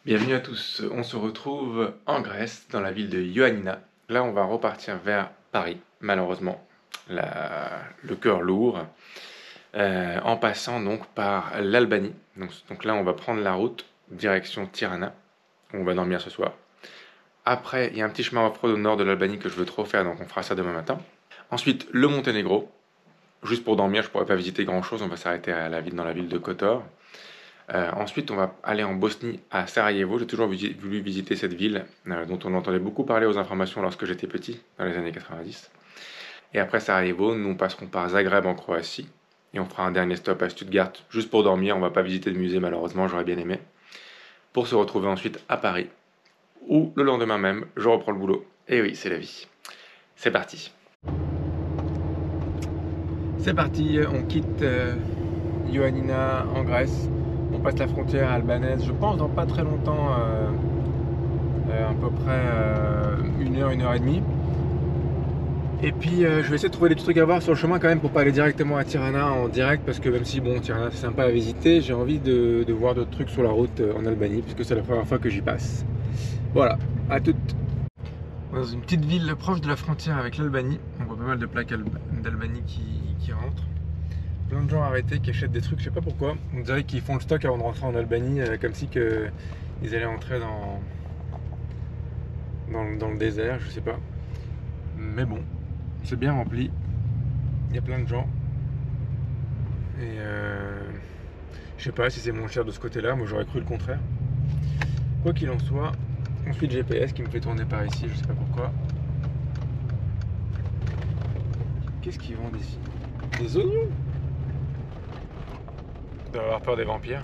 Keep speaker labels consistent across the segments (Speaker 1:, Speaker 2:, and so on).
Speaker 1: Bienvenue à tous, on se retrouve en Grèce, dans la ville de Ioannina. Là, on va repartir vers Paris, malheureusement, le cœur lourd, en passant donc par l'Albanie. Donc là, on va prendre la route, direction Tirana, où on va dormir ce soir. Après, il y a un petit chemin off-road au nord de l'Albanie que je veux trop faire, donc on fera ça demain matin. Ensuite, le Monténégro, juste pour dormir, je pourrais pas visiter grand-chose, on va s'arrêter dans la ville de Kotor. Ensuite, on va aller en Bosnie, à Sarajevo. J'ai toujours voulu visiter cette ville, dont on entendait beaucoup parler aux informations lorsque j'étais petit, dans les années 90. Et après Sarajevo, nous passerons par Zagreb en Croatie, et on fera un dernier stop à Stuttgart, juste pour dormir. On va pas visiter de musée, malheureusement, j'aurais bien aimé. Pour se retrouver ensuite à Paris, où le lendemain même, je reprends le boulot. Et oui, c'est la vie. C'est parti. C'est parti, on quitte Ioannina en Grèce. On passe la frontière albanaise, je pense dans pas très longtemps, à peu près 1 heure et demie. Et puis je vais essayer de trouver des petits trucs à voir sur le chemin quand même pour pas aller directement à Tirana en direct, parce que même si bon, Tirana c'est sympa à visiter, j'ai envie de voir d'autres trucs sur la route en Albanie, puisque c'est la première fois que j'y passe. Voilà, à toutes. Dans une petite ville proche de la frontière avec l'Albanie, on voit pas mal de plaques d'Albanie qui rentrent. Plein de gens arrêtés qui achètent des trucs, je sais pas pourquoi. On dirait qu'ils font le stock avant de rentrer en Albanie, comme si ils allaient entrer dans le désert, je sais pas. Mais bon, c'est bien rempli. Il y a plein de gens. Et je sais pas si c'est moins cher de ce côté-là, moi j'aurais cru le contraire. Quoi qu'il en soit, ensuite GPS qui me fait tourner par ici, je sais pas pourquoi. Qu'est-ce qu'ils vendent ici? Des oignons? Je dois avoir peur des vampires.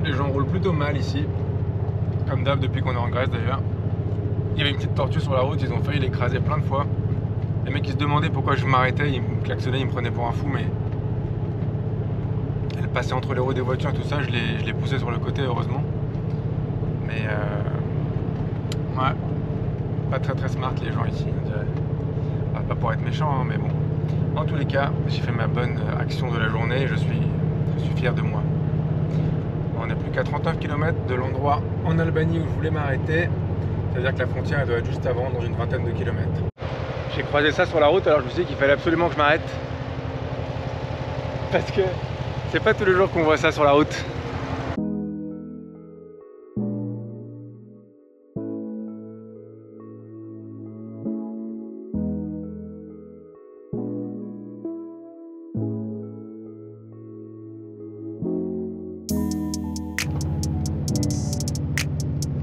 Speaker 1: Les gens roulent plutôt mal ici, comme d'hab depuis qu'on est en Grèce d'ailleurs. Il y avait une petite tortue sur la route, ils ont failli l'écraser plein de fois. Les mecs ils se demandaient pourquoi je m'arrêtais, ils me klaxonnaient, ils me prenaient pour un fou, mais elle passait entre les roues des voitures et tout ça, je l'ai poussé sur le côté heureusement. Mais ouais, pas très smart les gens ici, on dirait. Enfin, pas pour être méchant, hein, mais bon. En tous les cas, j'ai fait ma bonne action de la journée et je suis fier de moi. On n'est plus qu'à 39 km de l'endroit en Albanie où je voulais m'arrêter. C'est-à-dire que la frontière elle doit être juste avant, dans une vingtaine de kilomètres. J'ai croisé ça sur la route, alors je me suis dit qu'il fallait absolument que je m'arrête. Parce que c'est pas tous les jours qu'on voit ça sur la route.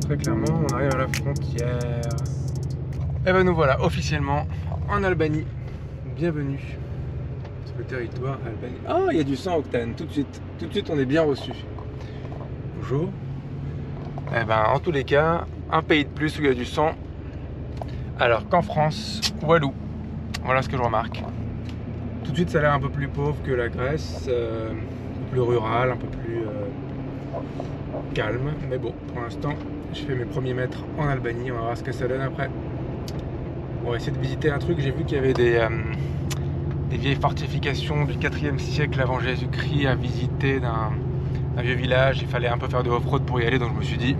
Speaker 1: Très clairement, on arrive à la frontière. Et ben nous voilà officiellement en Albanie. Bienvenue sur le territoire albanais. Ah, il y a du sang octane tout de suite. Tout de suite, on est bien reçu. Bonjour. Et ben en tous les cas, un pays de plus où il y a du sang. Alors qu'en France, Walou. Voilà ce que je remarque. Tout de suite, ça a l'air un peu plus pauvre que la Grèce, un peu plus rural, un peu plus calme. Mais bon, pour l'instant, je fais mes premiers mètres en Albanie. On va voir ce que ça donne après. On va essayer de visiter un truc. J'ai vu qu'il y avait des vieilles fortifications du 4e siècle avant Jésus-Christ à visiter d'un vieux village. Il fallait un peu faire de off-road pour y aller, donc je me suis dit,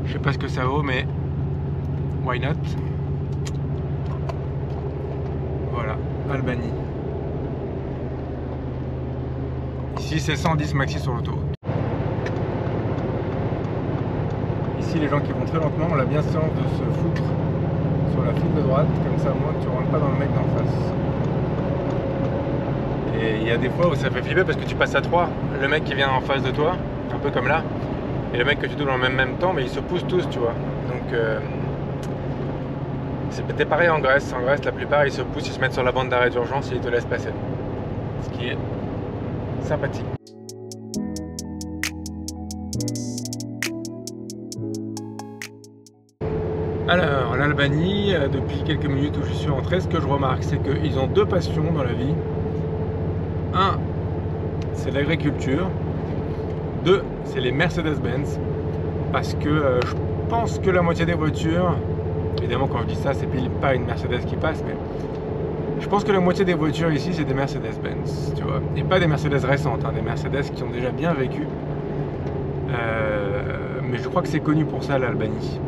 Speaker 1: je sais pas ce que ça vaut, mais why not? Voilà, Albanie. Ici c'est 110 maxi sur l'autoroute. Ici les gens qui vont très lentement ont la bienséance de se foutre sur la file de droite, comme ça au moins tu rentres pas dans le mec d'en face. Et il y a des fois où ça fait flipper parce que tu passes à 3, le mec qui vient en face de toi, un peu comme là, et le mec que tu doubles en même temps, mais ils se poussent tous, tu vois. Donc c'est peut-être pareil en Grèce. En Grèce, la plupart ils se poussent, ils se mettent sur la bande d'arrêt d'urgence et ils te laissent passer. Ce qui est sympathique. Alors, l'Albanie, depuis quelques minutes où je suis rentré, ce que je remarque, c'est qu'ils ont deux passions dans la vie. Un, c'est l'agriculture. Deux, c'est les Mercedes-Benz. Parce que je pense que la moitié des voitures, évidemment quand je dis ça, c'est pas une Mercedes qui passe, mais je pense que la moitié des voitures ici, c'est des Mercedes-Benz, tu vois. Et pas des Mercedes récentes, hein, des Mercedes qui ont déjà bien vécu. crois que c'est connu pour ça l'Albanie.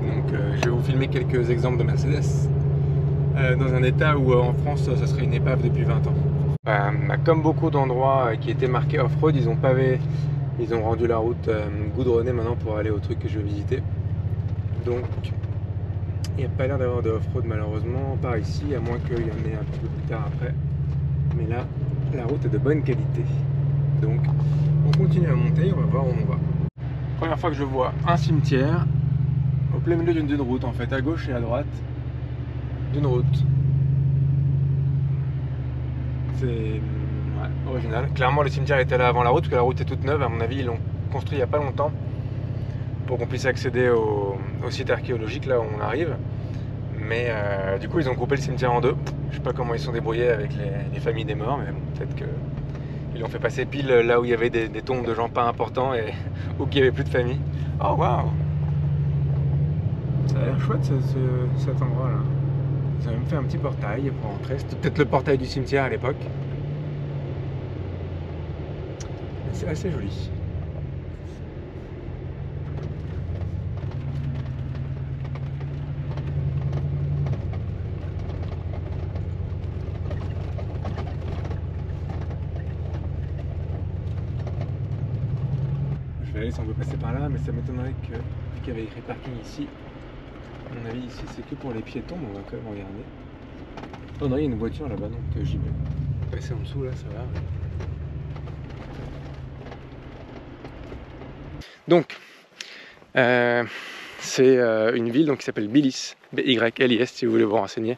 Speaker 1: Donc je vais vous filmer quelques exemples de Mercedes dans un état où en France ça serait une épave depuis 20 ans. Comme beaucoup d'endroits qui étaient marqués off-road, ils ont rendu la route goudronnée maintenant pour aller au truc que je vais visiter. Donc il n'y a pas l'air d'avoir de off-road malheureusement par ici, à moins qu'il y en ait un petit peu plus tard après. Mais là, la route est de bonne qualité. Donc on continue à monter, on va voir où on va. Première fois que je vois un cimetière au plein milieu d'une route, en fait, à gauche et à droite d'une route. C'est original. Clairement, le cimetière était là avant la route, parce que la route est toute neuve. À mon avis, ils l'ont construit il n'y a pas longtemps pour qu'on puisse accéder au site archéologique là où on arrive. Mais du coup, ils ont coupé le cimetière en deux. Je sais pas comment ils sont débrouillés avec les familles des morts, mais bon, peut-être qu'ils l'ont fait passer pile là où il y avait des tombes de gens pas importants et où il n'y avait plus de famille. Oh waouh! Ça a l'air chouette cet endroit là. Ils ont même fait un petit portail pour entrer. C'était peut-être le portail du cimetière à l'époque. C'est assez joli. Je vais aller si on veut passer par là, mais ça m'étonnerait que, vu qu'il y avait écrit parking ici, à mon avis ici c'est que pour les piétons, mais on va quand même regarder. Oh non, il y a une voiture là-bas, donc j'y vais. Passer en dessous là, ça va. Donc, c'est une ville donc, qui s'appelle Bylis, B-Y-L-I-S si vous voulez vous renseigner.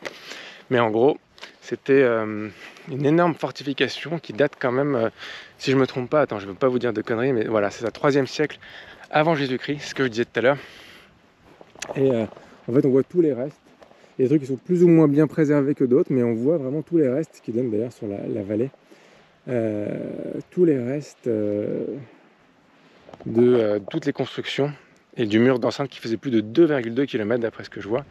Speaker 1: Mais en gros, c'était une énorme fortification qui date quand même, si je me trompe pas, attends, je ne veux pas vous dire de conneries, mais voilà, c'est ça, 3e siècle avant Jésus-Christ, ce que je disais tout à l'heure. Et en fait, on voit tous les restes. Il y a des trucs qui sont plus ou moins bien préservés que d'autres, mais on voit vraiment tous les restes qui donnent d'ailleurs sur la vallée. Tous les restes de toutes les constructions et du mur d'enceinte qui faisait plus de 2,2 km d'après ce que je vois.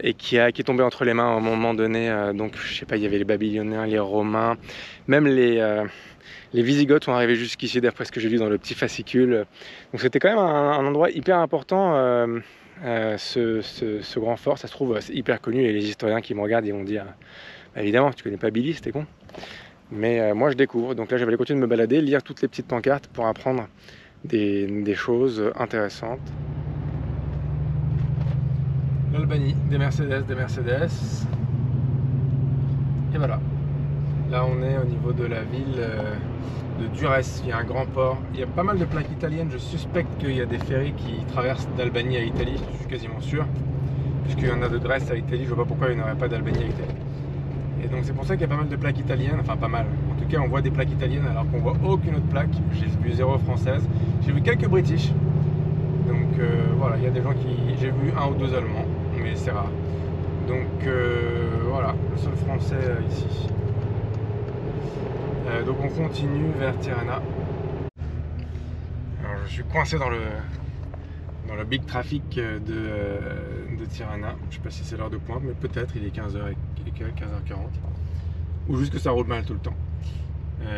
Speaker 1: Et qui est tombé entre les mains à un moment donné. Donc, je sais pas, il y avait les Babyloniens, les Romains, même les Wisigoths sont arrivés jusqu'ici, d'après ce que j'ai lu dans le petit fascicule. Donc, c'était quand même un endroit hyper important, ce grand fort. Ça se trouve, c'est hyper connu, et les historiens qui me regardent, ils vont dire bah, évidemment, tu connais pas Billy, c'était con. Mais moi, je découvre. Donc là, je vais aller continuer de me balader, lire toutes les petites pancartes pour apprendre des choses intéressantes. L'Albanie, des Mercedes. Et voilà. Là, on est au niveau de la ville de Durrës. Il y a un grand port. Il y a pas mal de plaques italiennes. Je suspecte qu'il y a des ferries qui traversent d'Albanie à Italie. Je suis quasiment sûr. Puisqu'il y en a de Grèce à Italie, je vois pas pourquoi il n'y en aurait pas d'Albanie à Italie. Et donc c'est pour ça qu'il y a pas mal de plaques italiennes. Enfin, pas mal. En tout cas, on voit des plaques italiennes alors qu'on voit aucune autre plaque. J'ai vu 0 française. J'ai vu quelques british. Donc voilà, il y a des gens qui... J'ai vu 1 ou 2 allemands, mais c'est rare. Donc voilà, le seul français ici. Donc on continue vers Tirana. Alors je suis coincé dans le big trafic de Tirana. Je sais pas si c'est l'heure de pointe, mais peut-être il est 15h et 15h40. Ou juste que ça roule mal tout le temps.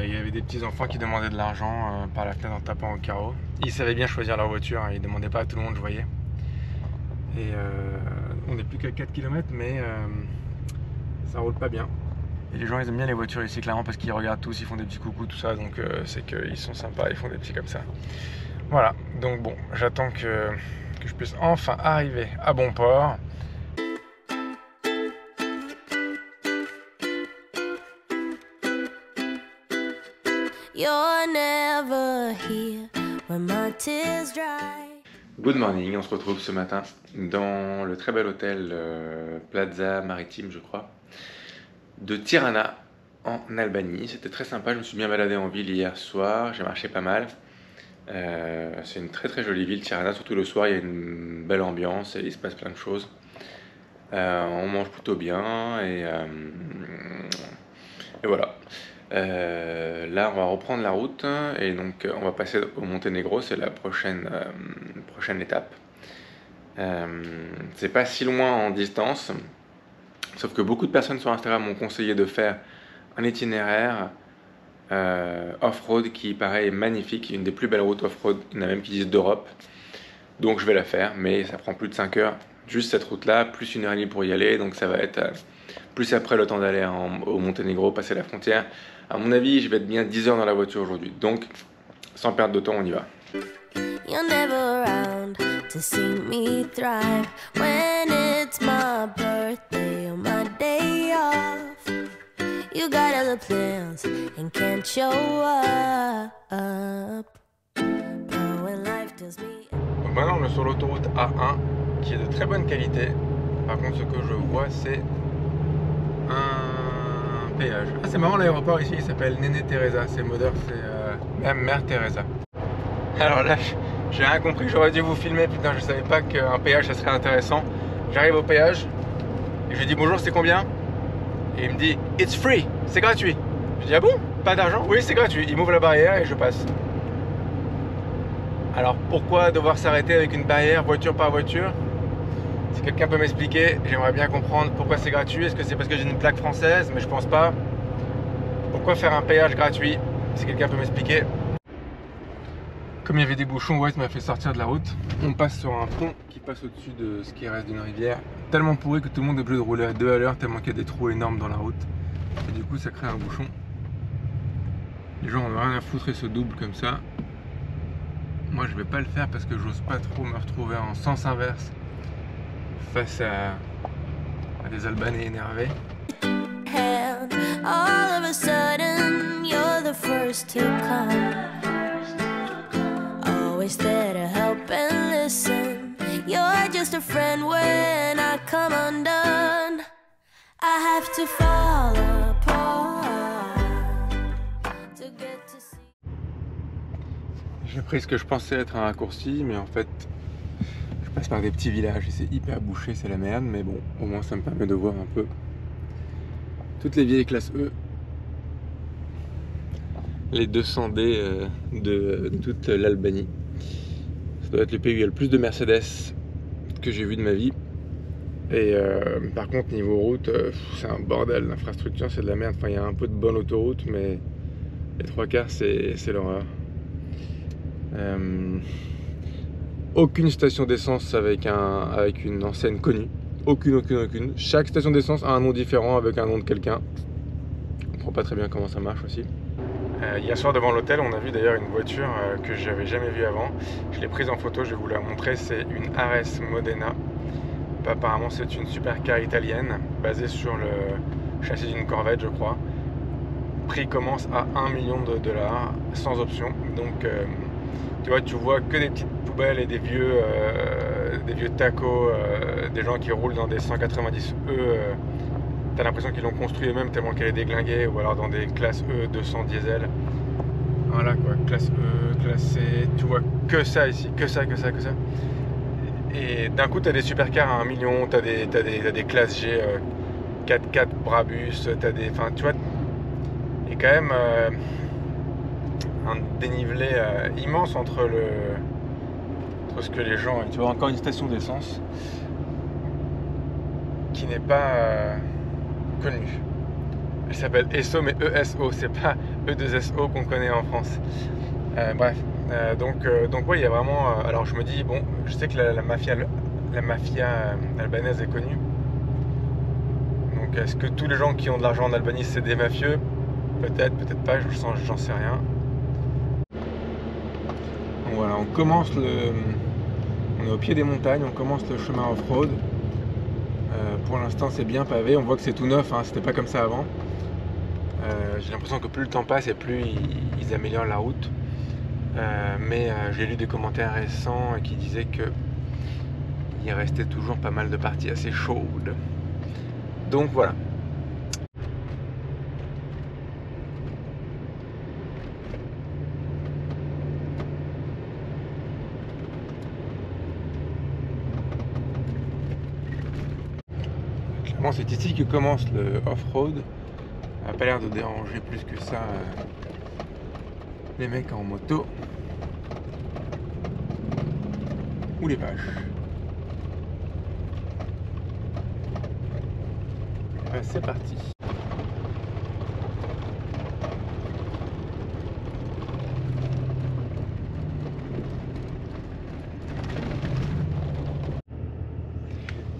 Speaker 1: Il y avait des petits enfants qui demandaient de l'argent par la fenêtre en tapant au carreau. Ils savaient bien choisir leur voiture, hein, ils ne demandaient pas à tout le monde, je voyais. Et on n'est plus qu'à 4 km, mais ça roule pas bien. Et les gens ils aiment bien les voitures ici, clairement, parce qu'ils regardent tous, ils font des petits coucous, tout ça, donc c'est qu'ils sont sympas, ils font des petits comme ça. Voilà, donc bon, j'attends que je puisse enfin arriver à bon port. You're never here when my tears dry. Good morning, on se retrouve ce matin dans le très bel hôtel Plaza Maritime, je crois, de Tirana en Albanie. C'était très sympa, je me suis bien baladé en ville hier soir, j'ai marché pas mal. C'est une très très jolie ville, Tirana, surtout le soir, il y a une belle ambiance et il se passe plein de choses. On mange plutôt bien et voilà. Là on va reprendre la route et donc on va passer au Monténégro, c'est la prochaine étape. C'est pas si loin en distance, sauf que beaucoup de personnes sur Instagram m'ont conseillé de faire un itinéraire off-road qui pareil est magnifique, une des plus belles routes off-road, il y en a même qui disent d'Europe. Donc je vais la faire, mais ça prend plus de 5 heures. Juste cette route-là, plus 1h30 pour y aller. Donc ça va être plus après le temps d'aller au Monténégro, passer la frontière. À mon avis, je vais être bien 10 heures dans la voiture aujourd'hui. Donc, sans perdre de temps, on y va.
Speaker 2: You're never around to see me thrive when it's my birthday or my day off. You got other plans and can't show up. But when life does me...
Speaker 1: Donc maintenant, on est sur l'autoroute A1 qui est de très bonne qualité. Par contre, ce que je vois, c'est un péage. Ah, c'est marrant, l'aéroport ici, il s'appelle Néné Teresa. C'est Mother, c'est Mère Teresa. Alors là, j'ai rien compris, j'aurais dû vous filmer, putain, je savais pas qu'un péage ça serait intéressant. J'arrive au péage et je lui dis bonjour, c'est combien? Et il me dit it's free, c'est gratuit. Je dis ah bon? Pas d'argent? Oui, c'est gratuit. Il m'ouvre la barrière et je passe. Alors pourquoi devoir s'arrêter avec une barrière voiture par voiture? Si quelqu'un peut m'expliquer, j'aimerais bien comprendre pourquoi c'est gratuit. Est-ce que c'est parce que j'ai une plaque française? Mais je pense pas. Pourquoi faire un péage gratuit? Si quelqu'un peut m'expliquer. Comme il y avait des bouchons, White m'a fait sortir de la route. On passe sur un pont qui passe au-dessus de ce qui reste d'une rivière. Tellement pourri que tout le monde est obligé de rouler à 2 à l'heure tellement qu'il y a des trous énormes dans la route. Et du coup ça crée un bouchon. Les gens en ont rien à foutre et se doublent comme ça. Moi je vais pas le faire parce que j'ose pas trop me retrouver en sens inverse face à des Albanais énervés.
Speaker 2: All of a sudden, you're the first to come. Always there to help and listen. You're just a friend when I come undone. I have to fall apart to get to see.
Speaker 1: J'ai pris ce que je pensais être un raccourci, mais en fait, je passe par des petits villages et c'est hyper bouché, c'est la merde. Mais bon, au moins ça me permet de voir un peu toutes les vieilles classes E, les 200D de toute l'Albanie. Ça doit être le pays où il y a le plus de Mercedes que j'ai vu de ma vie. Et par contre, niveau route, c'est un bordel. L'infrastructure, c'est de la merde. Enfin, il y a un peu de bonne autoroute, mais les 3/4, c'est l'horreur. Aucune station d'essence avec une enseigne connue. Aucune. Chaque station d'essence a un nom différent avec un nom de quelqu'un. On comprend pas très bien comment ça marche aussi. Hier soir devant l'hôtel, on a vu d'ailleurs une voiture que j'avais jamais vue avant. Je l'ai prise en photo, je vais vous la montrer. C'est une Ares Modena. Apparemment c'est une supercar italienne basée sur le châssis d'une Corvette, je crois. Prix commence à 1 million de dollars sans option. Donc tu vois que des petites poubelles et des vieux tacos, des gens qui roulent dans des 190 E. T'as l'impression qu'ils l'ont construit eux-mêmes tellement qu'elle est déglinguée, ou alors dans des classes E 200 diesel. Voilà quoi, classe E, classe C, tu vois que ça ici, que ça. Et d'un coup, t'as des supercars à 1 million, t'as des classes G 4x4 Brabus, enfin tu vois, il y a quand même un dénivelé immense entre ce que les gens... Tu vois encore une station d'essence qui n'est pas connue. Elle s'appelle ESSO, mais ESO, c'est pas E2SO qu'on connaît en France. Bref, donc ouais, il y a vraiment... alors je me dis, bon, je sais que la mafia albanaise est connue. Donc est-ce que tous les gens qui ont de l'argent en Albanie, c'est des mafieux? Peut-être pas, j'en sais rien. Donc voilà, on est au pied des montagnes, on commence le chemin off-road. Pour l'instant c'est bien pavé, on voit que c'est tout neuf, hein, c'était pas comme ça avant. J'ai l'impression que plus le temps passe et plus ils améliorent la route. Mais j'ai lu des commentaires récents qui disaient que il restait toujours pas mal de parties assez chaudes. Donc voilà. Clairement c'est ici que commence le off-road. Ça n'a pas l'air de déranger plus que ça les mecs en moto ou les vaches. C'est parti.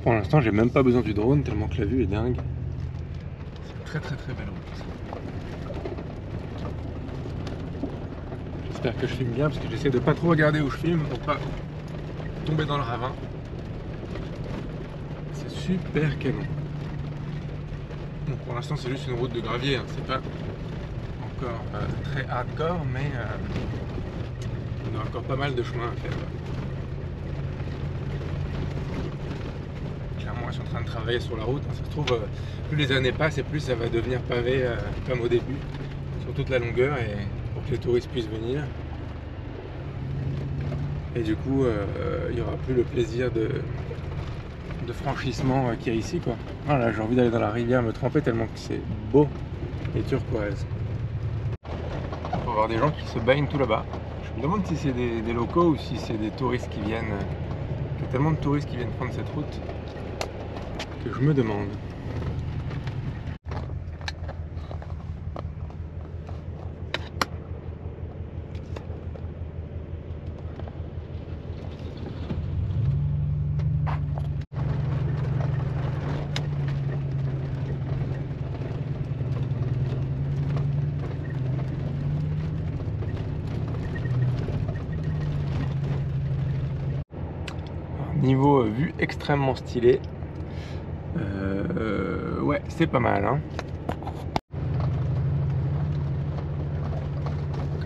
Speaker 1: Pour l'instant, j'ai même pas besoin du drone tellement que la vue est dingue. C'est très belle route. J'espère que je filme bien parce que j'essaie de pas trop regarder où je filme pour pas tomber dans le ravin. C'est super canon. Bon, pour l'instant, c'est juste une route de gravier, hein. C'est pas encore très hardcore, mais on a encore pas mal de chemin à faire. Clairement, ils sont en train de travailler sur la route. Ça se trouve, plus les années passent et plus ça va devenir pavé comme au début, sur toute la longueur, et pour que les touristes puissent venir. Et du coup, il n'y aura plus le plaisir de franchissement qu'il y a ici, quoi. Voilà, j'ai envie d'aller dans la rivière me tremper tellement que c'est beau et turquoise. Il faut voir des gens qui se baignent tout là-bas. Je me demande si c'est des locaux ou si c'est des touristes qui viennent. Il y a tellement de touristes qui viennent prendre cette route que je me demande. Niveau vue extrêmement stylé. Ouais, c'est pas mal, hein.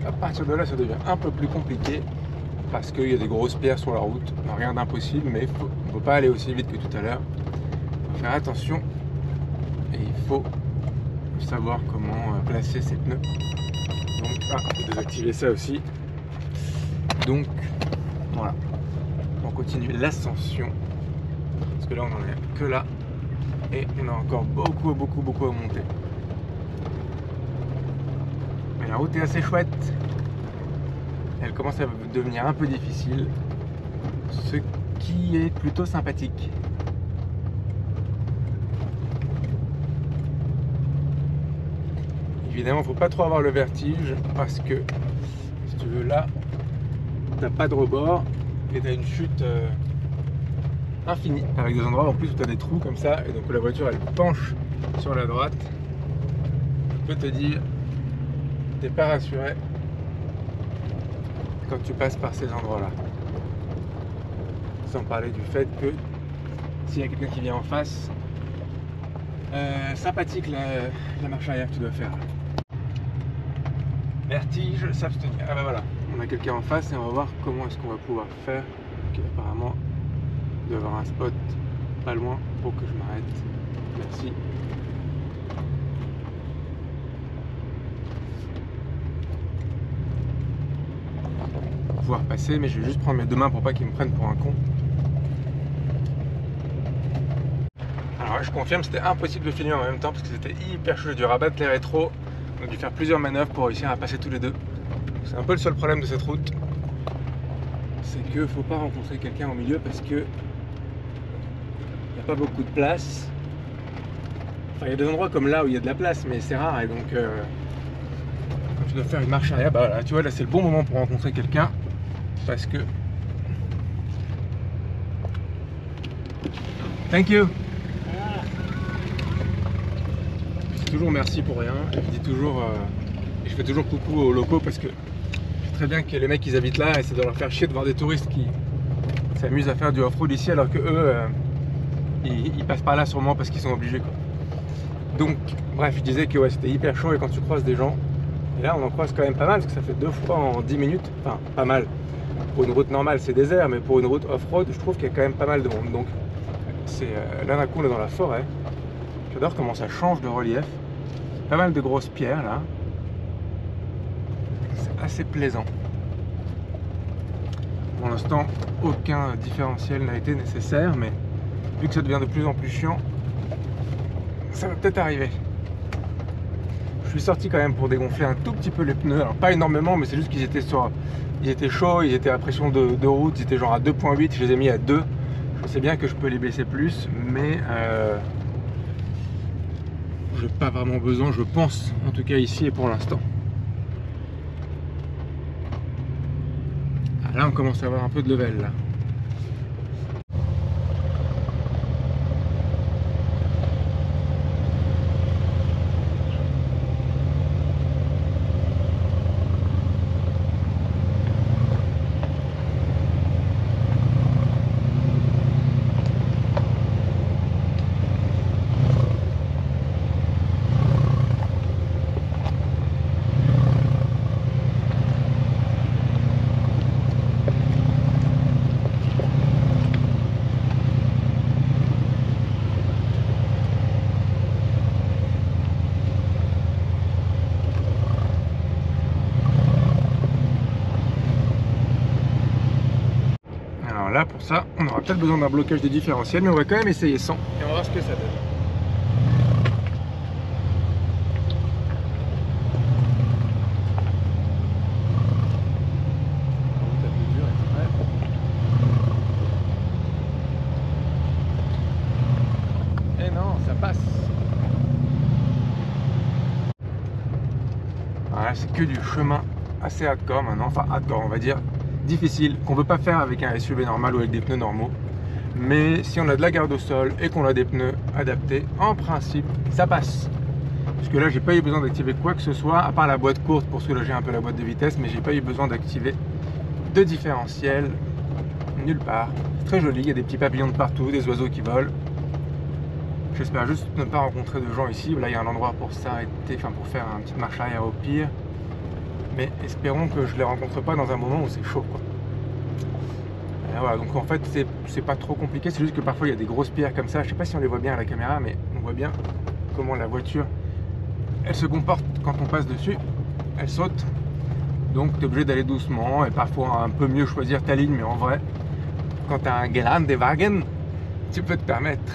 Speaker 1: À partir de là, ça devient un peu plus compliqué parce qu'il y a des grosses pierres sur la route. Rien d'impossible, mais il ne faut pas aller aussi vite que tout à l'heure. Il faut faire attention et il faut savoir comment placer ses pneus. Donc, il faut désactiver ça aussi. Donc, voilà. On continue l'ascension parce que là, on n'en est que là. Et on a encore beaucoup à monter. Mais la route est assez chouette. Elle commence à devenir un peu difficile, ce qui est plutôt sympathique. Évidemment, faut pas trop avoir le vertige parce que si tu veux, là, t'as pas de rebord et t'as une chute infinie, avec des endroits en plus où tu as des trous comme ça, et donc la voiture elle penche sur la droite. Je peux te dire, t'es pas rassuré quand tu passes par ces endroits là, sans parler du fait que s'il y a quelqu'un qui vient en face, sympathique la marche arrière que tu dois faire. Vertige, s'abstenir. Ah bah voilà, on a quelqu'un en face et on va voir comment est-ce qu'on va pouvoir faire. Okay, apparemment il doit y avoir un spot pas loin pour que je m'arrête. Merci. Pour pouvoir passer, mais je vais juste prendre mes deux mains pour pas qu'ils me prennent pour un con. Alors je confirme, c'était impossible de filmer en même temps parce que c'était hyper chaud. J'ai dû rabattre les rétros, on a dû faire plusieurs manœuvres pour réussir à passer tous les deux. C'est un peu le seul problème de cette route, c'est qu'il ne faut pas rencontrer quelqu'un au milieu parce que pas beaucoup de place. Enfin, il y a des endroits comme là où il y a de la place, mais c'est rare, et donc quand tu dois faire une marche arrière, bah voilà, tu vois, là c'est le bon moment pour rencontrer quelqu'un parce que thank you. Je dis toujours merci pour rien, et je dis toujours et je fais toujours coucou aux locaux parce que je sais très bien que les mecs ils habitent là et ça doit leur faire chier de voir des touristes qui s'amusent à faire du off-road ici alors que eux ils passent par là sûrement parce qu'ils sont obligés, quoi. Donc bref, je disais que ouais, c'était hyper chaud et quand tu croises des gens, et là on en croise quand même pas mal parce que ça fait 2 fois en 10 minutes, enfin pas mal. Pour une route normale c'est désert, mais pour une route off-road je trouve qu'il y a quand même pas mal de monde. Donc c'est là d'un coup on est dans la forêt. J'adore comment ça change de relief. Pas mal de grosses pierres là. C'est assez plaisant. Pour l'instant aucun différentiel n'a été nécessaire, mais vu que ça devient de plus en plus chiant, ça va peut-être arriver. Je suis sorti quand même pour dégonfler un tout petit peu les pneus, alors pas énormément, mais c'est juste qu'ils étaient chauds, ils étaient à pression de route, ils étaient genre à 2.8, je les ai mis à 2. Je sais bien que je peux les baisser plus, mais je n'ai pas vraiment besoin, je pense, en tout cas ici et pour l'instant. Là on commence à avoir un peu de level là. Alors là, pour ça, on aura peut-être besoin d'un blocage de différentiel, mais on va quand même essayer sans, et on va voir ce que ça donne. Et non, ça passe. Voilà, c'est que du chemin assez hardcore maintenant, enfin hardcore on va dire, difficile, qu'on ne peut pas faire avec un SUV normal ou avec des pneus normaux. Mais si on a de la garde au sol et qu'on a des pneus adaptés, en principe, ça passe. Parce que là, j'ai pas eu besoin d'activer quoi que ce soit, à part la boîte courte pour soulager un peu la boîte de vitesse, mais j'ai pas eu besoin d'activer de différentiel nulle part. C'est très joli, il y a des petits papillons de partout, des oiseaux qui volent. J'espère juste ne pas rencontrer de gens ici. Là, il y a un endroit pour s'arrêter, enfin pour faire une petite marche arrière au pire. Mais espérons que je ne les rencontre pas dans un moment où c'est chaud, quoi. Voilà, donc en fait, c'est pas trop compliqué. C'est juste que parfois, il y a des grosses pierres comme ça. Je sais pas si on les voit bien à la caméra, mais on voit bien comment la voiture, elle se comporte quand on passe dessus. Elle saute. Donc, tu es obligé d'aller doucement et parfois un peu mieux choisir ta ligne. Mais en vrai, quand tu as un grande wagon, tu peux te permettre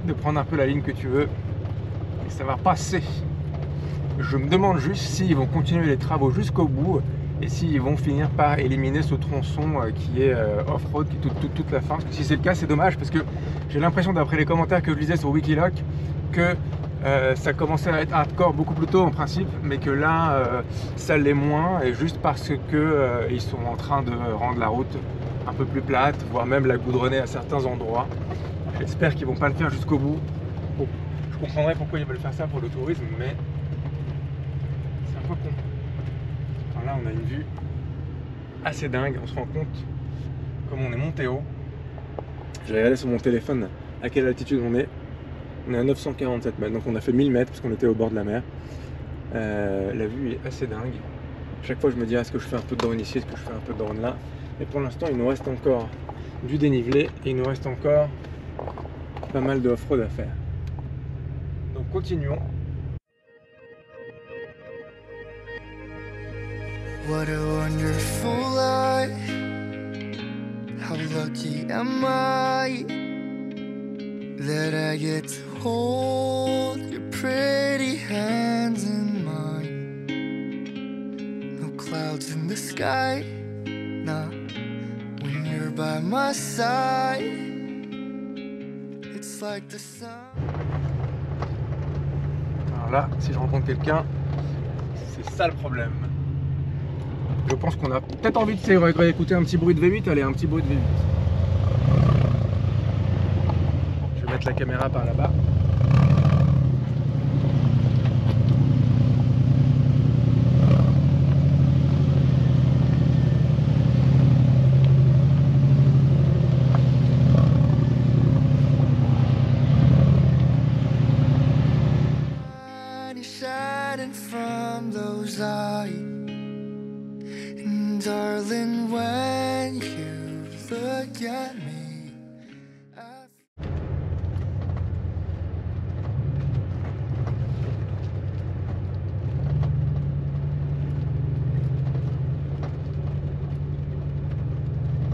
Speaker 1: de prendre un peu la ligne que tu veux et ça va passer. Je me demande juste s'ils vont continuer les travaux jusqu'au bout et s'ils vont finir par éliminer ce tronçon qui est off-road, qui est toute la fin. Parce que si c'est le cas, c'est dommage parce que j'ai l'impression, d'après les commentaires que je lisais sur Wikiloc, que ça commençait à être hardcore beaucoup plus tôt en principe, mais que là ça l'est moins, et juste parce que ils sont en train de rendre la route un peu plus plate, voire même la goudronner à certains endroits. J'espère qu'ils vont pas le faire jusqu'au bout. Bon, je comprendrais pourquoi ils veulent faire ça pour le tourisme, mais c'est un peu con. Alors là, on a une vue assez dingue. On se rend compte comme on est monté haut. J'ai regardé sur mon téléphone à quelle altitude on est. On est à 947 mètres, donc on a fait 1000 mètres parce qu'on était au bord de la mer. La vue est assez dingue. Chaque fois, je me dis, est-ce que je fais un peu de drone ici, est-ce que je fais un peu de drone là. Mais pour l'instant, il nous reste encore du dénivelé et il nous reste encore pas mal de off-road à faire. Donc continuons.
Speaker 2: What a wonderful life. How lucky am I that I get to hold your pretty hands in mine. No clouds in the sky, nah, when you're by my side. Like the sun.
Speaker 1: Alors là, si je rencontre quelqu'un, c'est ça le problème. Je pense qu'on a peut-être envie de écouter un petit bruit de V8. Allez, un petit bruit de V8. Je vais mettre la caméra par là-bas.
Speaker 2: From those eyes, and darling, when you look at me,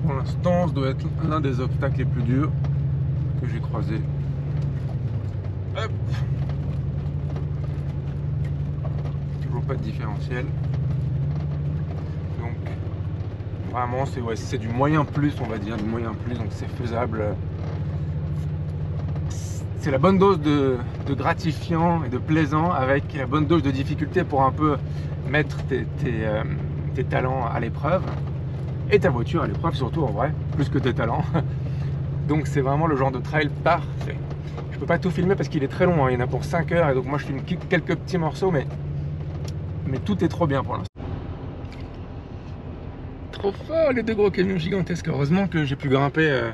Speaker 1: Pour l'instant, ça doit être l'un des obstacles les plus durs que j'ai croisés. Hop. Pas de différentiel, donc vraiment c'est du moyen plus, on va dire, du moyen plus, donc c'est faisable. C'est la bonne dose de gratifiant et de plaisant avec la bonne dose de difficulté pour un peu mettre tes talents à l'épreuve et ta voiture à l'épreuve, surtout en vrai, plus que tes talents. Donc c'est vraiment le genre de trail parfait. Je peux pas tout filmer parce qu'il est très long, hein. Il y en a pour 5 heures et donc moi je filme quelques petits morceaux, mais tout est trop bien pour l'instant. Trop fort les deux gros camions gigantesques. Heureusement que j'ai pu grimper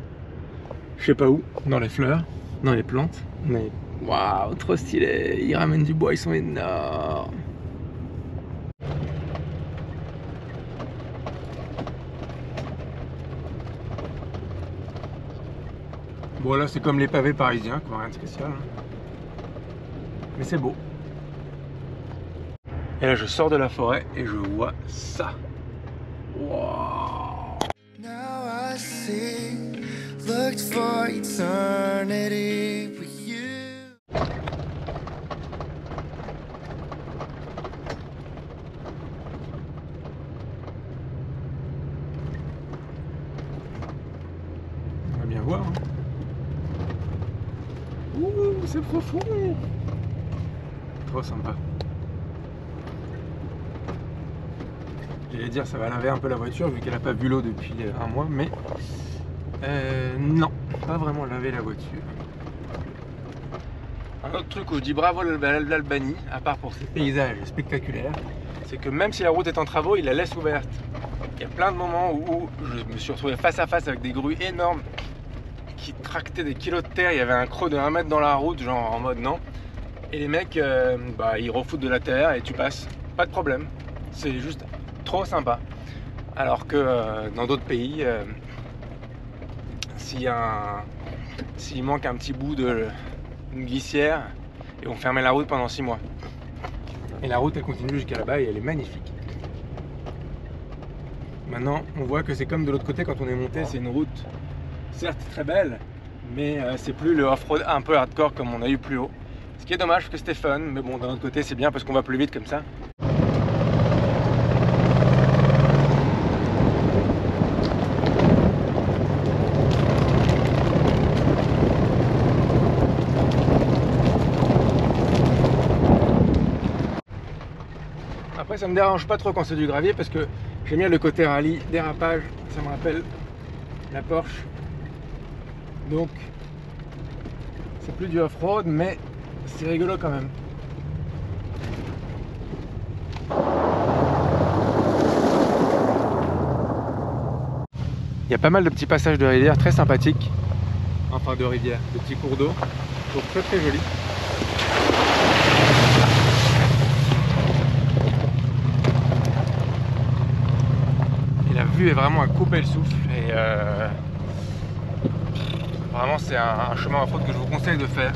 Speaker 1: je sais pas où, dans les fleurs, dans les plantes. Mais waouh, trop stylé. Ils ramènent du bois, ils sont énormes. Bon là c'est comme les pavés parisiens, quoi, rien de spécial. Mais c'est beau. Et là je sors de la forêt et je vois ça. Wow.
Speaker 2: Now I see Looked for eternity with you.
Speaker 1: On va bien voir. Hein. Ouh, c'est profond. Trop sympa. J'allais dire ça va laver un peu la voiture vu qu'elle n'a pas vu l'eau depuis un mois, mais non, pas vraiment laver la voiture. Un autre truc où je dis bravo l'Albanie, à part pour ses paysages spectaculaires, c'est que même si la route est en travaux, il la laisse ouverte. Il y a plein de moments où je me suis retrouvé face à face avec des grues énormes qui tractaient des kilos de terre. Il y avait un creux de 1 mètre dans la route, genre en mode non. Et les mecs, ils refoutent de la terre et tu passes, pas de problème. C'est juste trop sympa. Alors que dans d'autres pays, s'il manque un petit bout d'une glissière, ils vont fermer la route pendant 6 mois. Et la route elle continue jusqu'à là-bas et elle est magnifique. Maintenant on voit que c'est comme de l'autre côté quand on est monté, c'est une route certes très belle, mais c'est plus le off-road un peu hardcore comme on a eu plus haut. Ce qui est dommage parce que c'était fun, mais bon d'un autre côté c'est bien parce qu'on va plus vite comme ça. Après ça me dérange pas trop quand c'est du gravier parce que j'aime bien le côté rallye, dérapage, ça me rappelle la Porsche. Donc c'est plus du off-road mais c'est rigolo quand même. Il y a pas mal de petits passages de rivière très sympathiques. Enfin de rivière, de petits cours d'eau. Donc très très joli. La vue est vraiment à couper le souffle et vraiment c'est un chemin off-road que je vous conseille de faire.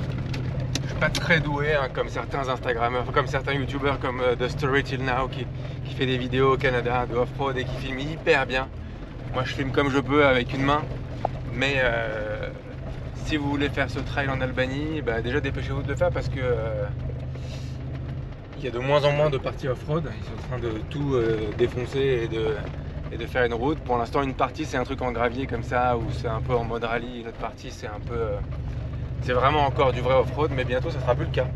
Speaker 1: Je suis pas très doué hein, comme certains Instagrammeurs, comme certains YouTubeurs comme The Story Till Now qui fait des vidéos au Canada de off-road et qui filme hyper bien. Moi je filme comme je peux avec une main, mais si vous voulez faire ce trail en Albanie, déjà dépêchez-vous de le faire parce que il y a de moins en moins de parties off-road. Ils sont en train de tout défoncer et de faire une route. Pour l'instant une partie c'est un truc en gravier comme ça où c'est un peu en mode rallye, une autre partie c'est un peu c'est vraiment encore du vrai off-road, mais bientôt ça sera plus le cas.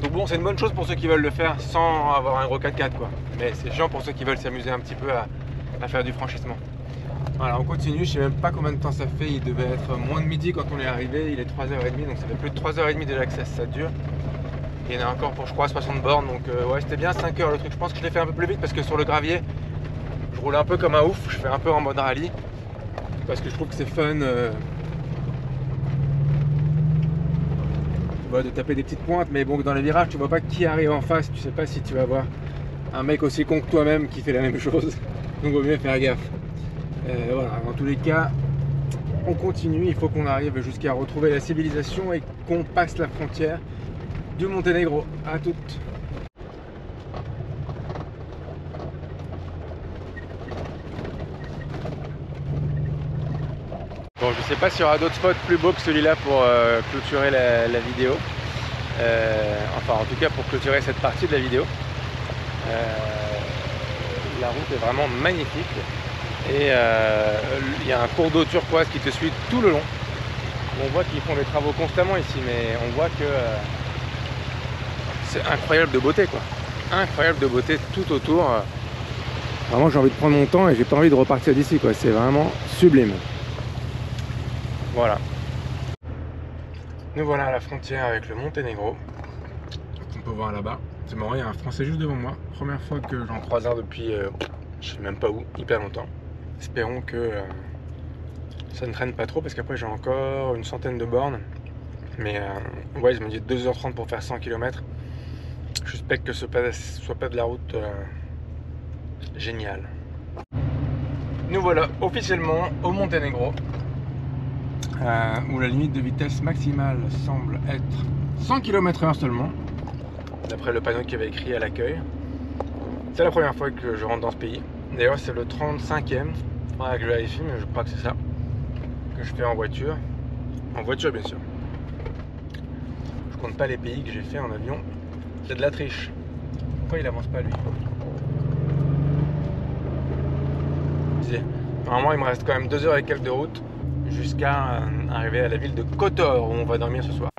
Speaker 1: Donc bon c'est une bonne chose pour ceux qui veulent le faire sans avoir un gros 4x4 quoi, mais c'est chiant pour ceux qui veulent s'amuser un petit peu à faire du franchissement. Voilà on continue, je sais même pas combien de temps ça fait, il devait être moins de midi quand on est arrivé, il est 3h30 donc ça fait plus de 3h30 déjà que ça dure. Il y en a encore pour je crois 60 bornes donc ouais c'était bien 5 heures le truc, je pense que je l'ai fait un peu plus vite parce que sur le gravier je roule un peu comme un ouf, je fais un peu en mode rallye parce que je trouve que c'est fun de taper des petites pointes, mais bon dans les virages tu vois pas qui arrive en face, tu sais pas si tu vas voir un mec aussi con que toi-même qui fait la même chose, donc vaut mieux faire gaffe. Voilà, dans tous les cas on continue, il faut qu'on arrive jusqu'à retrouver la civilisation et qu'on passe la frontière du Monténégro. À toutes. Bon, je sais pas s'il y aura d'autres spots plus beaux que celui-là pour clôturer la vidéo. Enfin, en tout cas pour clôturer cette partie de la vidéo. La route est vraiment magnifique. Et il y a un cours d'eau turquoise qui te suit tout le long. On voit qu'ils font des travaux constamment ici, mais on voit que c'est incroyable de beauté, quoi. Incroyable de beauté tout autour. Vraiment, j'ai envie de prendre mon temps et j'ai pas envie de repartir d'ici, quoi. C'est vraiment sublime. Voilà. Nous voilà à la frontière avec le Monténégro. On peut voir là-bas. C'est marrant, il y a un Français juste devant moi. Première fois que j'en croise un depuis, je sais même pas où, hyper longtemps. Espérons que ça ne traîne pas trop parce qu'après j'ai encore une centaine de bornes. Mais ouais, je me dis 2h30 pour faire 100 km. Je suspecte que ce soit pas de la route géniale. Nous voilà officiellement au Monténégro. Où la limite de vitesse maximale semble être 100 km/h seulement, d'après le panneau qui avait écrit à l'accueil. C'est la première fois que je rentre dans ce pays. D'ailleurs c'est le 35e, il faudra que je vérifie, mais je crois que c'est ça, que que je fais en voiture. En voiture, bien sûr. Je compte pas les pays que j'ai fait en avion. C'est de la triche. Pourquoi il avance pas lui? Normalement, il me reste quand même 2 heures et quelques de route jusqu'à arriver à la ville de Kotor où on va dormir ce soir.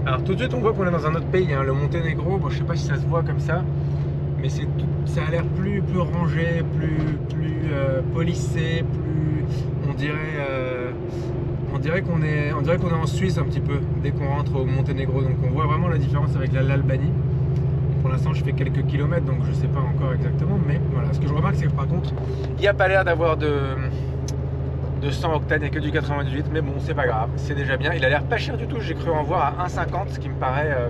Speaker 1: Alors tout de suite on voit qu'on est dans un autre pays, hein, le Monténégro. Bon, je sais pas si ça se voit comme ça, mais ça a l'air plus rangé, plus policé, plus on dirait qu'on est en Suisse un petit peu dès qu'on rentre au Monténégro. Donc on voit vraiment la différence avec l'Albanie. Pour l'instant je fais quelques kilomètres donc je sais pas encore exactement, mais voilà, ce que je remarque c'est que par contre il n'y a pas l'air d'avoir de 100 octane, il n'y a que du 98, mais bon, c'est pas grave, c'est déjà bien. Il a l'air pas cher du tout, j'ai cru en voir à 1,50, ce qui me paraît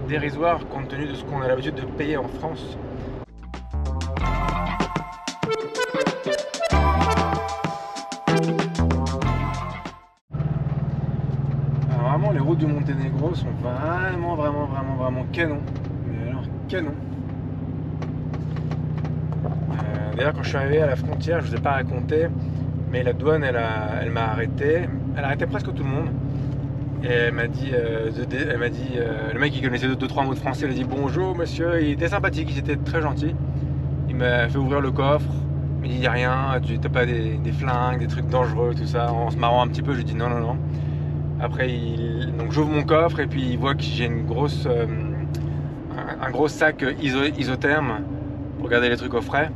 Speaker 1: dérisoire compte tenu de ce qu'on a l'habitude de payer en France. Alors vraiment, les routes du Monténégro sont vraiment canon. Mais alors, canon. D'ailleurs, quand je suis arrivé à la frontière, je vous ai pas raconté, mais la douane, elle m'a arrêté. Elle a arrêté presque tout le monde. Et elle m'a dit, le mec qui connaissait 2-3 mots de français, il a dit bonjour monsieur. Il était sympathique, il était très gentil. Il m'a fait ouvrir le coffre. Il m'a dit, il n'y a rien, tu n'as pas des flingues, des trucs dangereux, tout ça. En se marrant un petit peu, je lui ai dit non. Après, donc j'ouvre mon coffre et puis il voit que j'ai un gros sac isotherme pour garder les trucs au frais.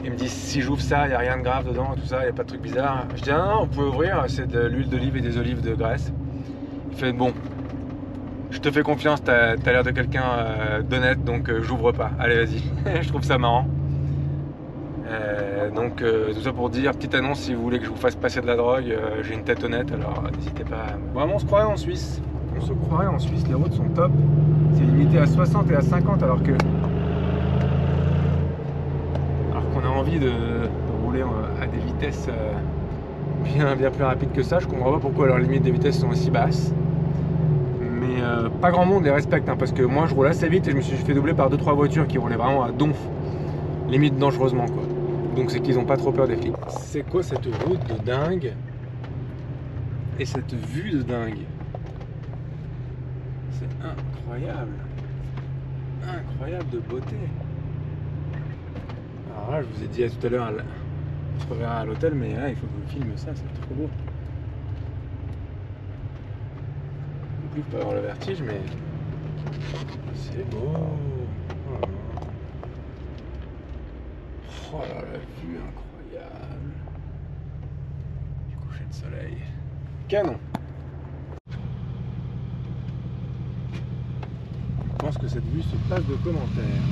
Speaker 1: Il me dit si j'ouvre ça, il n'y a rien de grave dedans, tout ça, il n'y a pas de trucs bizarres. Je dis non, vous pouvez ouvrir, c'est de l'huile d'olive et des olives de Grèce. Il fait bon, je te fais confiance, t'as l'air de quelqu'un d'honnête, donc j'ouvre pas. Allez vas-y, je trouve ça marrant. Donc tout ça pour dire, petite annonce, si vous voulez que je vous fasse passer de la drogue, j'ai une tête honnête, alors n'hésitez pas. Vraiment on se croirait en Suisse. On se croirait en Suisse, les routes sont top. C'est limité à 60 et à 50 alors qu'on a envie de rouler à des vitesses bien plus rapides que ça. Je comprends pas pourquoi leurs limites de vitesse sont aussi basses. Mais pas grand monde les respecte, hein, parce que moi je roule assez vite et je me suis fait doubler par 2-3 voitures qui roulaient vraiment à donf, limite dangereusement quoi. Donc c'est qu'ils ont pas trop peur des flics. C'est quoi cette route de dingue et cette vue de dingue? C'est incroyable, incroyable de beauté. Alors là, je vous ai dit tout à l'heure, on se reverra à l'hôtel, mais là, il faut que je filme ça, c'est trop beau. Non plus pas avoir le vertige, mais c'est beau. Oh là, la vue incroyable. Du coucher de soleil. Canon. Je pense que cette vue se passe de commentaires.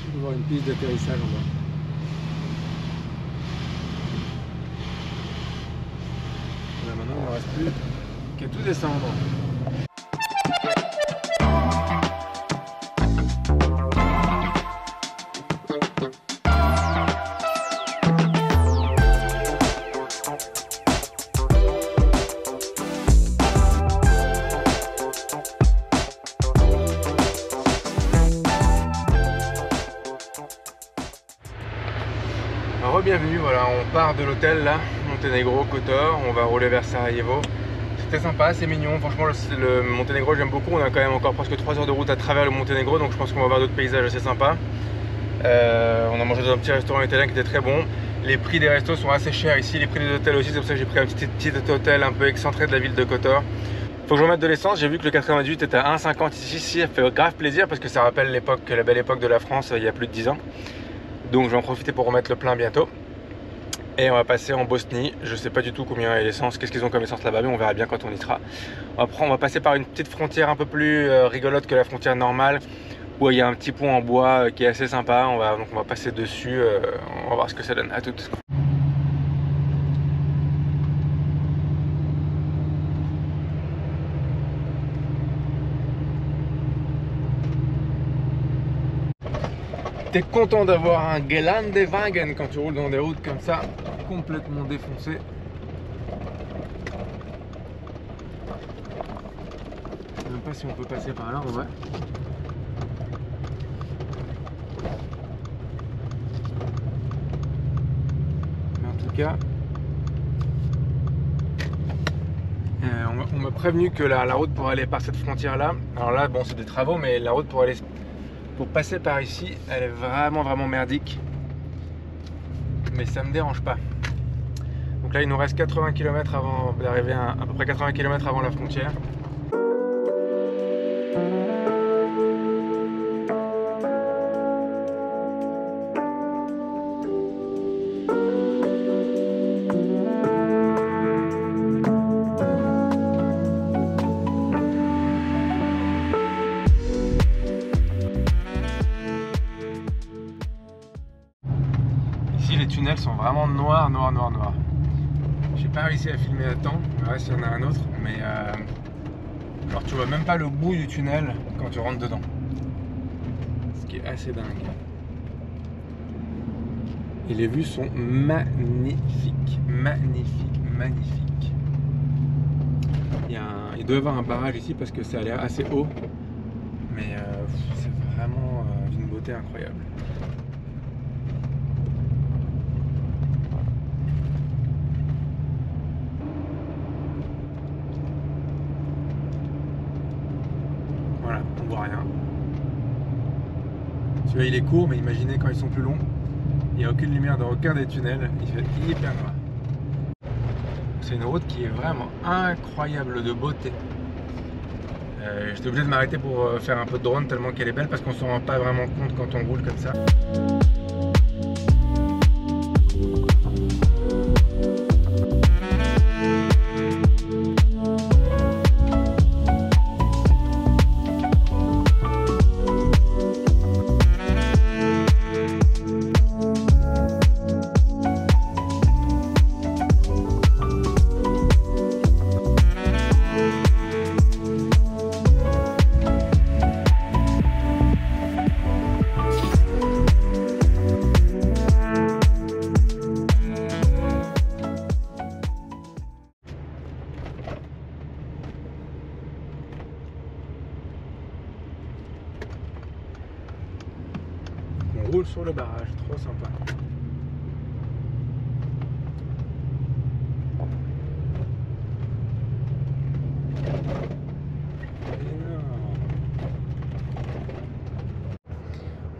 Speaker 1: On peut voir une piste d'atterrissage en bas. Là maintenant il ne reste plus qu'à tout descendre. Bienvenue, voilà, on part de l'hôtel là, Monténégro, Kotor, on va rouler vers Sarajevo. C'était sympa, c'est mignon, franchement le Monténégro j'aime beaucoup, on a quand même encore presque 3 heures de route à travers le Monténégro, donc je pense qu'on va voir d'autres paysages assez sympas. On a mangé dans un petit restaurant italien qui était très bon. Les prix des restos sont assez chers ici, les prix des hôtels aussi, c'est pour ça que j'ai pris un petit hôtel un peu excentré de la ville de Kotor. Faut que je remette de l'essence, j'ai vu que le 98 était à 1,50 ici, ça fait grave plaisir parce que ça rappelle l'époque, la belle époque de la France il y a plus de 10 ans. Donc je vais en profiter pour remettre le plein bientôt. Et on va passer en Bosnie. Je sais pas du tout combien est l'essence, qu'est-ce qu'ils ont comme essence là-bas, mais on verra bien quand on y sera. Après on va passer par une petite frontière un peu plus rigolote que la frontière normale, où il y a un petit pont en bois qui est assez sympa. Donc on va passer dessus, on va voir ce que ça donne. À toutes. T'es content d'avoir un Geländewagen quand tu roules dans des routes comme ça, complètement défoncées. Je sais même pas si on peut passer par là en vrai. Mais en tout cas, on m'a prévenu que la route pour aller par cette frontière là, alors là bon c'est des travaux, mais la route pour passer par ici, elle est vraiment merdique. Mais ça me dérange pas. Donc là il nous reste 80 km avant d'arriver à peu près 80 km avant la frontière. Les tunnels sont vraiment noirs. J'ai pas réussi à filmer à temps, on verra s'il y en a un autre, mais alors tu vois même pas le bout du tunnel quand tu rentres dedans, ce qui est assez dingue. Et les vues sont magnifiques. Il doit y avoir un barrage ici parce que ça a l'air assez haut, mais c'est vraiment d'une beauté incroyable. Voilà, on voit rien. Celui-là il est court, mais imaginez quand ils sont plus longs, il n'y a aucune lumière dans aucun des tunnels, il fait hyper noir. C'est une route qui est vraiment incroyable de beauté. J'étais obligé de m'arrêter pour faire un peu de drone tellement qu'elle est belle, parce qu'on ne s'en rend pas vraiment compte quand on roule comme ça. On roule sur le barrage, trop sympa.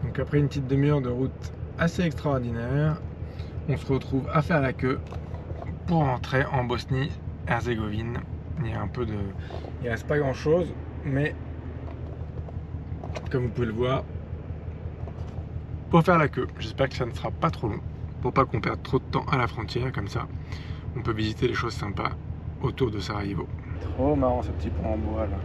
Speaker 1: Donc après une petite demi-heure de route assez extraordinaire, on se retrouve à faire la queue pour entrer en Bosnie-Herzégovine. Il reste pas grand chose, mais comme vous pouvez le voir, pour faire la queue. J'espère que ça ne sera pas trop long, pour pas qu'on perde trop de temps à la frontière, comme ça on peut visiter les choses sympas autour de Sarajevo. Trop marrant ce petit pont en bois là.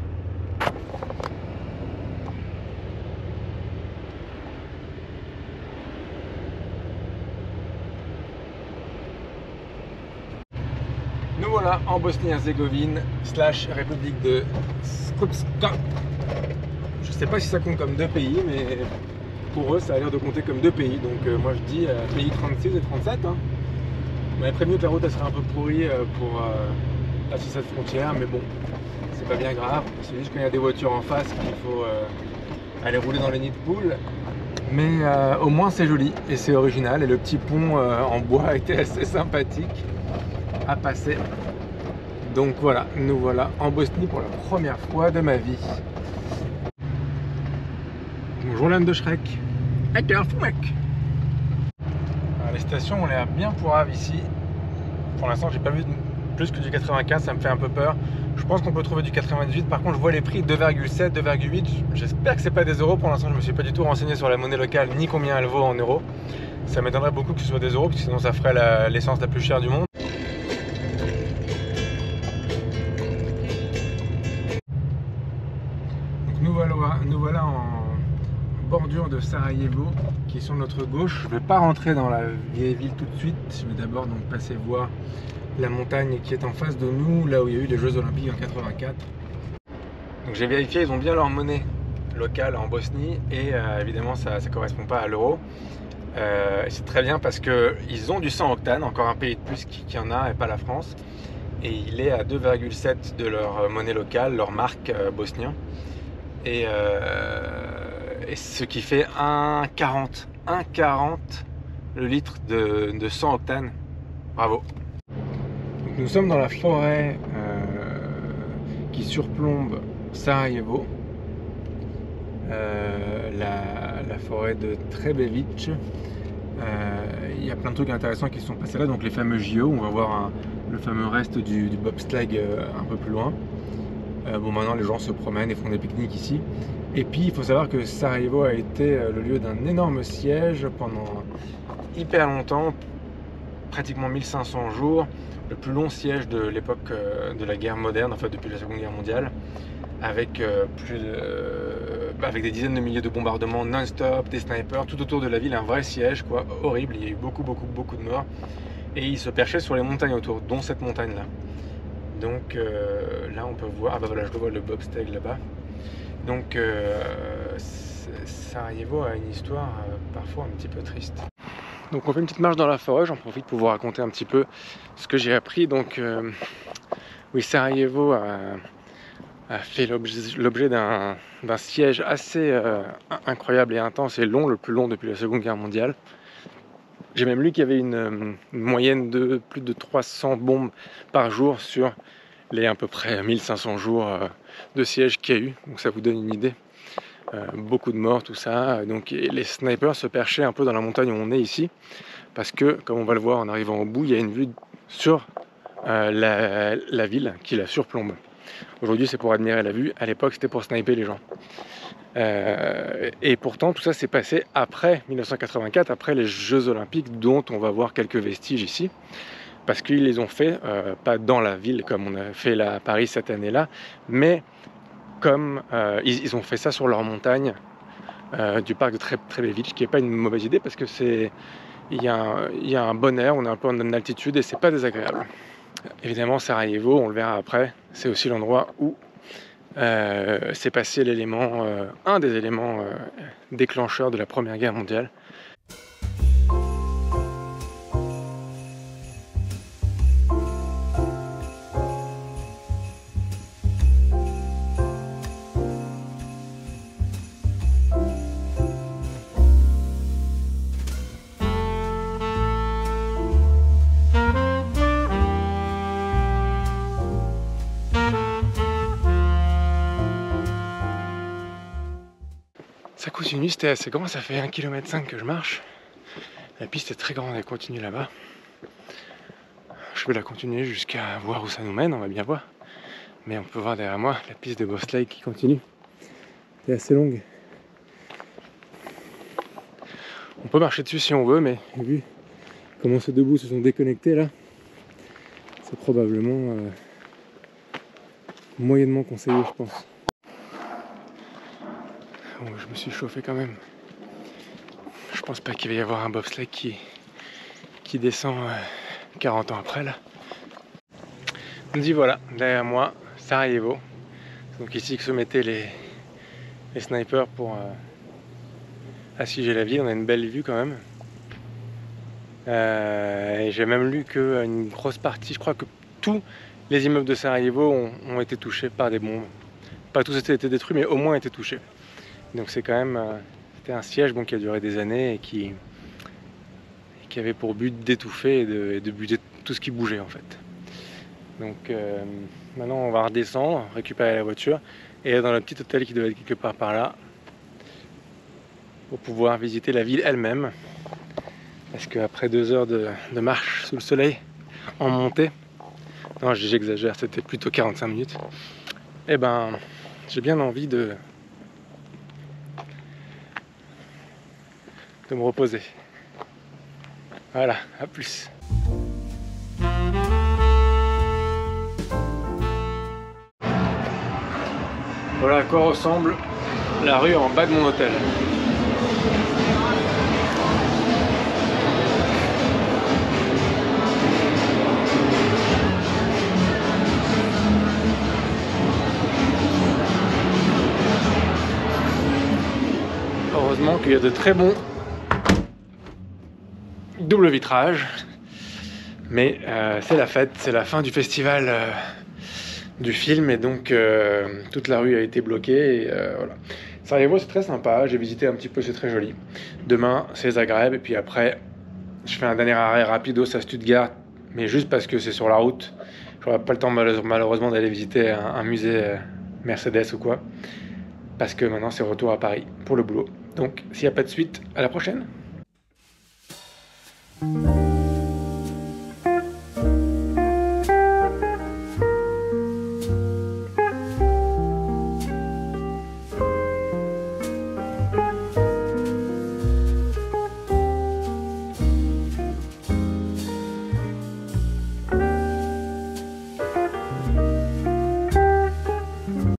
Speaker 1: Nous voilà en Bosnie-Herzégovine / République de Srpska. Je sais pas si ça compte comme deux pays, mais pour eux ça a l'air de compter comme deux pays, donc moi je dis pays 36 et 37 hein. On m'avait prévenu que la route elle serait un peu pourrie pour passer cette frontière, mais bon, c'est pas bien grave, c'est juste quand il y a des voitures en face qu'il faut aller rouler dans les nids de poules, mais au moins c'est joli et c'est original, et le petit pont en bois était assez sympathique à passer. Donc voilà, nous voilà en Bosnie pour la première fois de ma vie. Bonjour l'âme de Shrek. Les stations ont l'air bien pourraves ici. Pour l'instant j'ai pas vu plus que du 95, ça me fait un peu peur. Je pense qu'on peut trouver du 98, par contre je vois les prix 2,7, 2,8. J'espère que c'est pas des euros. Pour l'instant je me suis pas du tout renseigné sur la monnaie locale ni combien elle vaut en euros. Ça m'étonnerait beaucoup que ce soit des euros, parce que sinon ça ferait l'essence la plus chère du monde. Nous voilà en bordure de Sarajevo, qui est sur notre gauche. Je ne vais pas rentrer dans la vieille ville tout de suite. Je vais d'abord donc passer voir la montagne qui est en face de nous, là où il y a eu les Jeux Olympiques en 84. Donc j'ai vérifié, ils ont bien leur monnaie locale en Bosnie et évidemment ça ne correspond pas à l'euro. C'est très bien parce qu'ils ont du 100 octane, encore un pays de plus qui en a et pas la France. Et il est à 2,7 de leur monnaie locale, leur marque bosnien. Et ce qui fait 1,40 le litre de 100 octane. Bravo. Donc nous sommes dans la forêt qui surplombe Sarajevo. La forêt de Trebević. Il y a plein de trucs intéressants qui se sont passés là, donc les fameux JO, on va voir le fameux reste du bobsleigh un peu plus loin. Bon, maintenant les gens se promènent et font des pique-niques ici. Et puis il faut savoir que Sarajevo a été le lieu d'un énorme siège pendant hyper longtemps, pratiquement 1500 jours, le plus long siège de l'époque de la guerre moderne, en fait depuis la Seconde Guerre mondiale, avec avec des dizaines de milliers de bombardements non-stop, des snipers, tout autour de la ville, un vrai siège, quoi, horrible. Il y a eu beaucoup de morts. Et ils se perchaient sur les montagnes autour, dont cette montagne-là. Donc là, on peut voir, ah bah voilà, je le vois, le bobsleigh là-bas. Donc Sarajevo a une histoire parfois un petit peu triste. Donc on fait une petite marche dans la forêt, j'en profite pour vous raconter un petit peu ce que j'ai appris. Donc oui, Sarajevo a fait l'objet d'un siège assez incroyable et intense et long, le plus long depuis la Seconde Guerre mondiale. J'ai même lu qu'il y avait une moyenne de plus de 300 bombes par jour sur les à peu près 1500 jours de siège qu'il y a eu. Donc ça vous donne une idée. Beaucoup de morts, tout ça. Donc les snipers se perchaient un peu dans la montagne où on est ici, parce que, comme on va le voir en arrivant au bout, il y a une vue sur la ville qui la surplombe. Aujourd'hui, c'est pour admirer la vue. À l'époque, c'était pour sniper les gens. Et pourtant, tout ça s'est passé après 1984, après les Jeux Olympiques, dont on va voir quelques vestiges ici. Parce qu'ils les ont fait, pas dans la ville comme on a fait à Paris cette année-là, mais comme ils ont fait ça sur leur montagne du parc de Trebević, qui n'est pas une mauvaise idée parce que il y a un bon air, on est un peu en altitude et c'est pas désagréable. Évidemment, Sarajevo, on le verra après, c'est aussi l'endroit où s'est passé un des éléments déclencheurs de la Première Guerre mondiale. Ça continue, c'était assez grand, ça fait 1,5 km que je marche. La piste est très grande, elle continue là-bas. Je vais la continuer jusqu'à voir où ça nous mène, on va bien voir. Mais on peut voir derrière moi la piste de bobsleigh qui continue. Elle est assez longue. On peut marcher dessus si on veut, mais vu comment ceux debout se sont déconnectés là, c'est probablement moyennement conseillé, je pense. Bon, je me suis chauffé quand même. Je pense pas qu'il va y avoir un bobsleigh qui descend 40 ans après là. On dit voilà, derrière moi, Sarajevo. Donc ici que se mettaient les snipers pour assiéger la ville. On a une belle vue quand même. Et j'ai même lu qu'une grosse partie, je crois que tous les immeubles de Sarajevo ont été touchés par des bombes. Pas tous été détruits, mais au moins été touchés. Donc c'est quand même c'était un siège qui a duré des années et qui avait pour but d'étouffer et de buter tout ce qui bougeait en fait. Donc maintenant on va redescendre, récupérer la voiture et aller dans le petit hôtel qui doit être quelque part par là pour pouvoir visiter la ville elle-même. Parce qu'après 2 heures de marche sous le soleil en montée, non j'exagère, c'était plutôt 45 minutes, et ben j'ai bien envie de me reposer. Voilà, à plus. Voilà à quoi ressemble la rue en bas de mon hôtel. qu'il y a de très bons double vitrage. Mais c'est la fête, c'est la fin du festival du film et donc toute la rue a été bloquée et voilà. Sarajevo c'est très sympa, j'ai visité un petit peu, c'est très joli. Demain c'est Zagreb et puis après je fais un dernier arrêt rapidos à Stuttgart, mais juste parce que c'est sur la route. J'aurai pas le temps malheureusement d'aller visiter un musée Mercedes ou quoi, parce que maintenant c'est retour à Paris pour le boulot. Donc s'il n'y a pas de suite, à la prochaine.